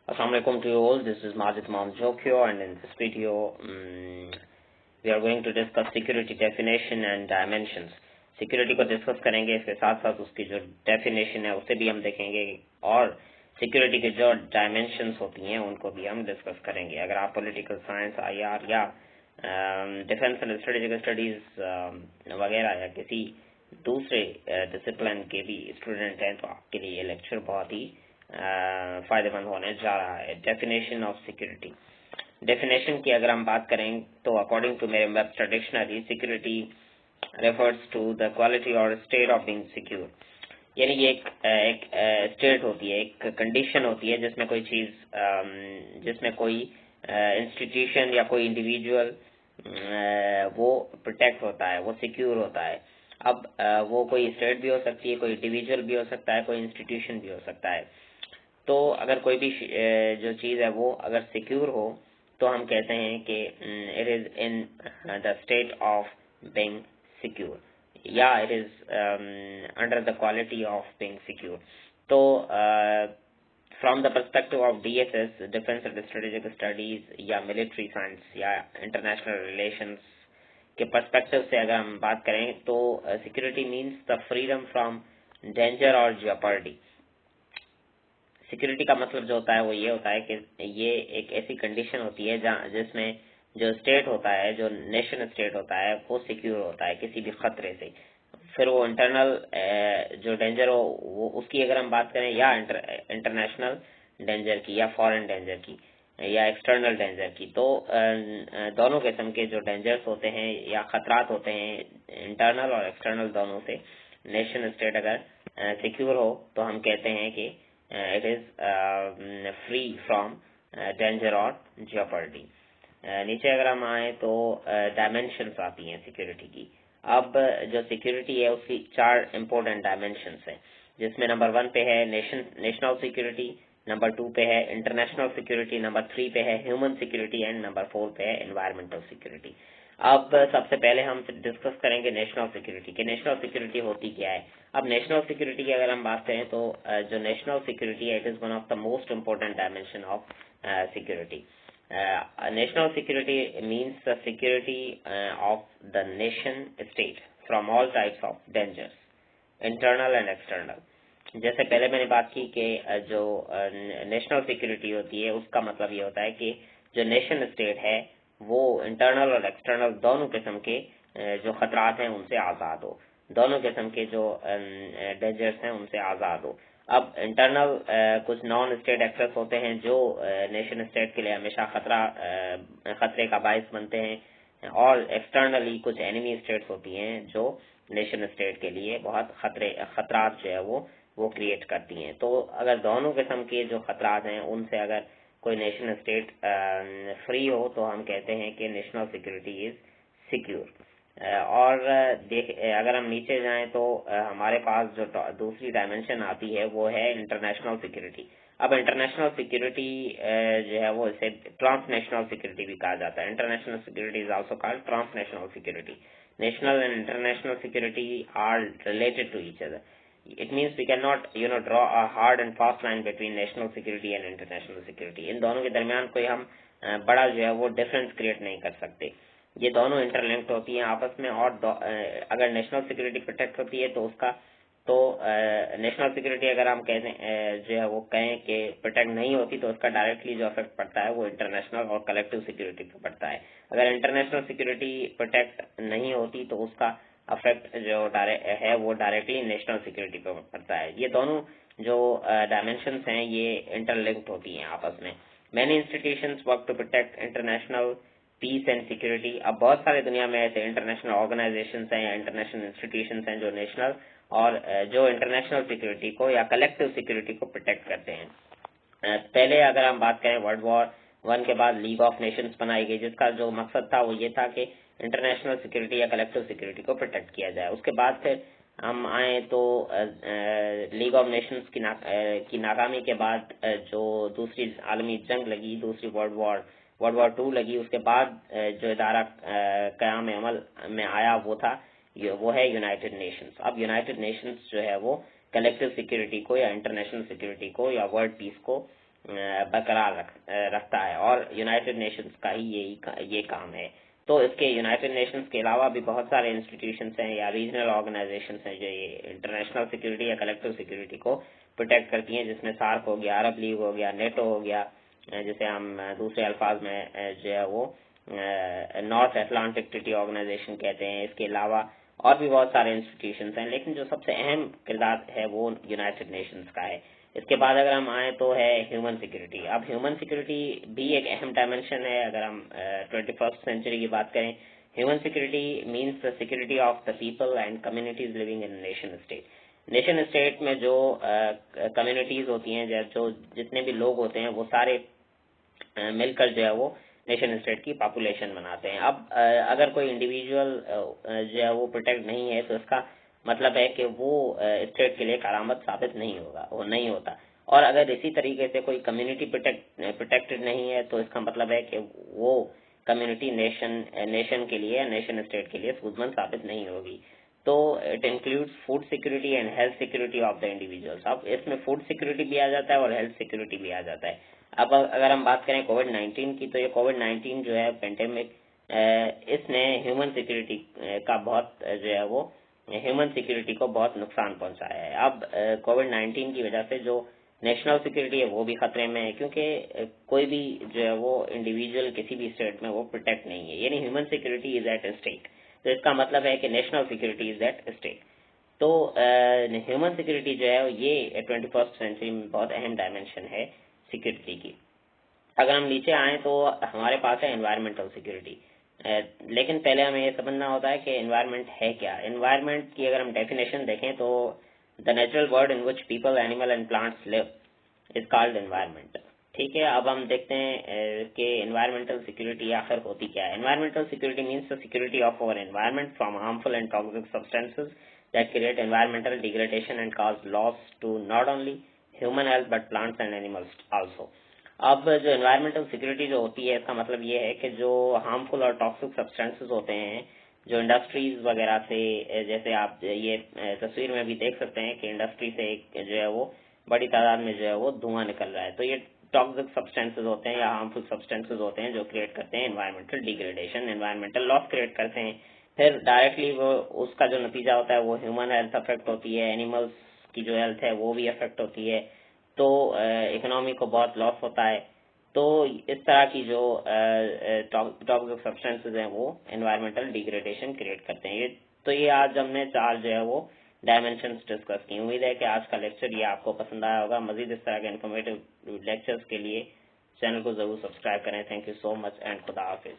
Assalamualaikum to you all. This is Majid Mam Jokyo, and in this video we are going to discuss security definition and dimensions. Security को discuss करेंगे, इसके साथ साथ उसकी जो definition है उसे भी हम देखेंगे और सिक्योरिटी के जो डायमेंशंस होती हैं उनको भी हम डिस्कस करेंगे. अगर आप पॉलिटिकल साइंस, आईआर या डिफेंस एंड स्ट्रेटेजिक स्टडीज वगैरह या किसी दूसरे डिसिप्लिन के भी स्टूडेंट हैं तो आपके लिए ये लेक्चर बहुत ही फायदेमंद होने जा रहा है. Definition of security. डेफिनेशन की अगर हम बात करें तो अकॉर्डिंग टू मेरे Webster dictionary, security refers to the quality और स्टेट ऑफ बीइंग सिक्योर. यानी ये एक स्टेट होती है, एक कंडीशन होती है जिसमें कोई चीज, जिसमें कोई इंस्टीट्यूशन या कोई इंडिविजुअल वो प्रोटेक्ट होता है, वो सिक्योर होता है. अब वो कोई स्टेट भी हो सकती है, कोई इंडिविजुअल भी हो सकता है, कोई इंस्टीट्यूशन भी हो सकता है. तो अगर कोई भी जो चीज है वो अगर सिक्योर हो तो हम कहते हैं कि it is in the state of being secure या it is under the quality of being secure. तो from the perspective of DSS, defence and strategic studies, या मिलिट्री साइंस या इंटरनेशनल रिलेशंस के पर्सपेक्टिव से अगर हम बात करें तो security means the freedom from danger और जेपर्डी. सिक्योरिटी का मतलब जो होता है वो ये होता है कि ये एक ऐसी कंडीशन होती है जहाँ जिसमें जो स्टेट होता है, जो नेशन स्टेट होता है, वो सिक्योर होता है किसी भी खतरे से. फिर वो इंटरनल जो डेंजर हो वो उसकी अगर हम बात करें, या इंटरनेशनल डेंजर की, या फॉरेन डेंजर की, या एक्सटर्नल डेंजर की, तो दोनों किस्म के जो डेंजर्स होते हैं या खतरात होते हैं, इंटरनल और एक्सटर्नल दोनों से नेशन स्टेट अगर सिक्योर हो तो हम कहते हैं कि it is free from danger और jeopardy. नीचे अगर हम आए तो डायमेंशंस आती हैं सिक्योरिटी की. अब जो सिक्योरिटी है उसकी 4 इम्पोर्टेंट डायमेंशंस हैं, जिसमें नंबर 1 पे है नेशनल सिक्योरिटी, नंबर 2 पे है इंटरनेशनल सिक्योरिटी, नंबर 3 पे है ह्यूमन सिक्योरिटी एंड नंबर 4 पे है एनवायरमेंटल सिक्योरिटी. अब सबसे पहले हम डिस्कस करेंगे नेशनल सिक्योरिटी के. नेशनल सिक्योरिटी होती क्या है? अब नेशनल सिक्योरिटी की अगर हम बात करें तो जो नेशनल सिक्योरिटी है, it is one of the most important dimension of security. National security means the security of the nation state from all types of dangers, internal and external. जैसे पहले मैंने बात की कि जो नेशनल सिक्योरिटी होती है उसका मतलब ये होता है कि जो नेशन स्टेट है वो इंटरनल और एक्सटर्नल दोनों किस्म के जो खतरात हैं उनसे आज़ाद हो, दोनों किस्म के जो डेंजर्स हैं उनसे आज़ाद हो. अब इंटरनल कुछ नॉन स्टेट एक्टर्स होते हैं जो नेशन स्टेट के लिए हमेशा खतरे का बायस बनते हैं, और एक्सटर्नली कुछ एनिमी स्टेट्स होती हैं जो नेशन स्टेट के लिए बहुत खतरात जो है वो क्रिएट करती हैं. तो अगर दोनों किस्म के जो खतरात हैं उनसे अगर कोई नेशन स्टेट फ्री हो तो हम कहते हैं कि नेशनल सिक्योरिटी इज सिक्योर. और अगर हम नीचे जाएं तो हमारे पास जो दूसरी डायमेंशन आती है वो है इंटरनेशनल सिक्योरिटी. अब इंटरनेशनल सिक्योरिटी जो है वो इसे ट्रांसनेशनल सिक्योरिटी भी कहा जाता है. International security is also called transnational security. National and international security are related to each other. It means we cannot draw a hard and fast line between national security and international security. इन दोनों के दरमियान कोई हम बड़ा जो है वो difference create नहीं कर सकते. ये दोनों इंटरलिंक्ड होती हैं आपस में, और अगर नेशनल सिक्योरिटी प्रोटेक्ट होती है तो उसका नेशनल सिक्योरिटी अगर हम कहते जो है वो कहें कि प्रोटेक्ट नहीं होती तो उसका डायरेक्टली जो इफेक्ट पड़ता है वो इंटरनेशनल और कलेक्टिव सिक्योरिटी पे पड़ता है. अगर इंटरनेशनल सिक्योरिटी प्रोटेक्ट नहीं होती तो उसका इफेक्ट जो है वो डायरेक्टली नेशनल सिक्योरिटी पे पड़ता है. ये दोनों जो डायमेंशंस हैं ये इंटरलिंक्ड होती हैं आपस में. Many institutions work to protect international peace and security. अब बहुत सारे दुनिया में ऐसे इंटरनेशनल ऑर्गेनाइजेशंस हैं या इंटरनेशनल इंस्टीट्यूशंस हैं जो नेशनल और जो इंटरनेशनल सिक्योरिटी को या कलेक्टिव सिक्योरिटी को प्रोटेक्ट करते हैं. पहले अगर हम बात करें, वर्ल्ड वॉर 1 के बाद लीग ऑफ नेशंस बनाई गई, जिसका जो मकसद था वो ये था कि इंटरनेशनल सिक्योरिटी या कलेक्टिव सिक्योरिटी को प्रोटेक्ट किया जाए. उसके बाद फिर हम आए तो लीग ऑफ नेशंस की नाकामी के बाद जो दूसरी आलमी जंग लगी, दूसरी वर्ल्ड वॉर 2 लगी, उसके बाद जो इदारा क़याम अमल में आया वो है यूनाइटेड नेशंस. अब यूनाइटेड नेशंस जो है वो कलेक्टिव सिक्योरिटी को या इंटरनेशनल सिक्योरिटी को या वर्ल्ड पीस को برقرار رکھتا ہے اور یونائٹڈ نیشنز کا ہی یہ کام ہے. تو اس کے یونائٹڈ نیشنز کے علاوہ بھی بہت سارے انسٹیٹیوشنس ہیں یا ریجنل آرگنائزیشنس ہیں جو یہ انٹرنیشنل سیکورٹی یا کلیکٹیو سیکورٹی کو پروٹیکٹ کرتی ہیں, جس میں سارک ہو گیا, عرب لیگ ہو گیا, نیٹو ہو گیا, جسے ہم دوسرے الفاظ میں جو ہے وہ نارتھ اٹلانٹک ٹریٹی آرگنائزیشن کہتے ہیں. اس کے علاوہ اور بھی بہت سارے انسٹیٹیوشنس ہیں, لیکن جو سب سے اہم کردار ہے وہ یونائٹڈ نیشنز کا ہے. اس کے بعد اگر ہم آئیں تو ہے ہیومن سیکورٹی. اب ہیومن سیکورٹی بھی ایک اہم ڈائمینشن ہے. اگر ہم 21st سینچری کی بات کریں, human security means the security of the people and communities living in nation state. Nation state میں جو کمیونٹیز ہوتی ہیں, جو جتنے بھی لوگ ہوتے ہیں, وہ سارے مل کر جو ہے وہ نیشن اسٹیٹ کی پاپولیشن بناتے ہیں. اب اگر کوئی انڈیویجول جو ہے وہ پروٹیکٹ نہیں ہے تو اس کا مطلب ہے کہ وہ اسٹیٹ کے لیے کارآمد ثابت نہیں ہوگا, وہ نہیں ہوتا. اور اگر اسی طریقے سے کوئی کمیونٹی پروٹیکٹڈ نہیں ہے تو اس کا مطلب ہے کہ وہ کمیونٹی نیشن کے لیے, نیشن اسٹیٹ کے لیے سود مند ثابت نہیں ہوگی. تو it include food security and health security of the individuals. اب اس میں فوڈ سیکورٹی بھی آ جاتا ہے اور ہیلتھ سیکورٹی بھی آ جاتا ہے. اب اگر ہم بات کریں کووڈ-19 کی, تو یہ کووڈ-19 جو ہے پینڈیمک, اس نے ہیومن سیکورٹی کا بہت جو ہے وہ ہیومن سیکورٹی کو بہت نقصان پہنچایا ہے. اب کووڈ-19 کی وجہ سے جو نیشنل سیکورٹی ہے وہ بھی خطرے میں ہے, کیونکہ کوئی بھی جو ہے وہ انڈیویجول کسی بھی اسٹیٹ میں وہ پروٹیکٹ نہیں ہے, یعنی human security is at stake. تو اس کا مطلب ہے کہ national security is at stake. تو ہیومن سیکورٹی جو ہے یہ 21st سینچری میں بہت اہم ڈائمینشن ہے سیکورٹی کی. اگر ہم نیچے آئیں تو ہمارے پاس ہے انوائرمنٹل سیکورٹی. لیکن پہلے ہمیں یہ سمجھنا ہوتا ہے کہ انوائرمنٹ ہے کیا. انوائرمنٹ کی اگر ہم ڈیفینیشن دیکھیں تو the natural world in which people, animal and plants live is called environment. ٹھیک ہے, اب ہم دیکھتے ہیں کہ انوائرمنٹل سیکورٹی آخر ہوتی کیا ہے. Environmental security means the security of our environment from harmful and toxic substances that create environmental degradation and cause loss to not only human health but plants and animals also. اب جو environmental security جو ہوتی ہے اس کا مطلب یہ ہے کہ جو ہارمفل اور ٹاکسک سبسٹینسز ہوتے ہیں, جو انڈسٹریز وغیرہ سے, جیسے آپ یہ تصویر میں بھی دیکھ سکتے ہیں کہ انڈسٹری سے جو ہے وہ بڑی تعداد میں جو ہے وہ دھواں نکل رہا ہے, تو یہ ٹاکسک سبسٹینسز ہوتے ہیں یا ہارمفل سبسٹینسز ہوتے ہیں جو کریٹ کرتے ہیں انوائرمنٹل ڈیگریڈیشن, انوائرمنٹل لاس کریٹ کرتے ہیں. پھر ڈائریکٹلی وہ اس کا جو نتیجہ ہوتا ہے وہ ہیومن ہیلتھ افیکٹ ہوتی ہے, اینیملس کی جو ہیلتھ ہے وہ بھی افیکٹ ہوتی ہے, تو اکنامی کو بہت لاس ہوتا ہے. تو اس طرح کی جو ٹاکسک سبسٹینسز ہیں وہ انوائرمنٹل ڈیگریڈیشن کریٹ کرتے ہیں. تو یہ آج ہم نے 4 جو ہے وہ ڈائمینشنز ڈسکس کی. امید ہے کہ آج کا لیکچر یہ آپ کو پسند آیا ہوگا. مزید اس طرح کے انفارمیٹیو لیکچرز کے لیے چینل کو ضرور سبسکرائب کریں. Thank you so much and خدا حافظ.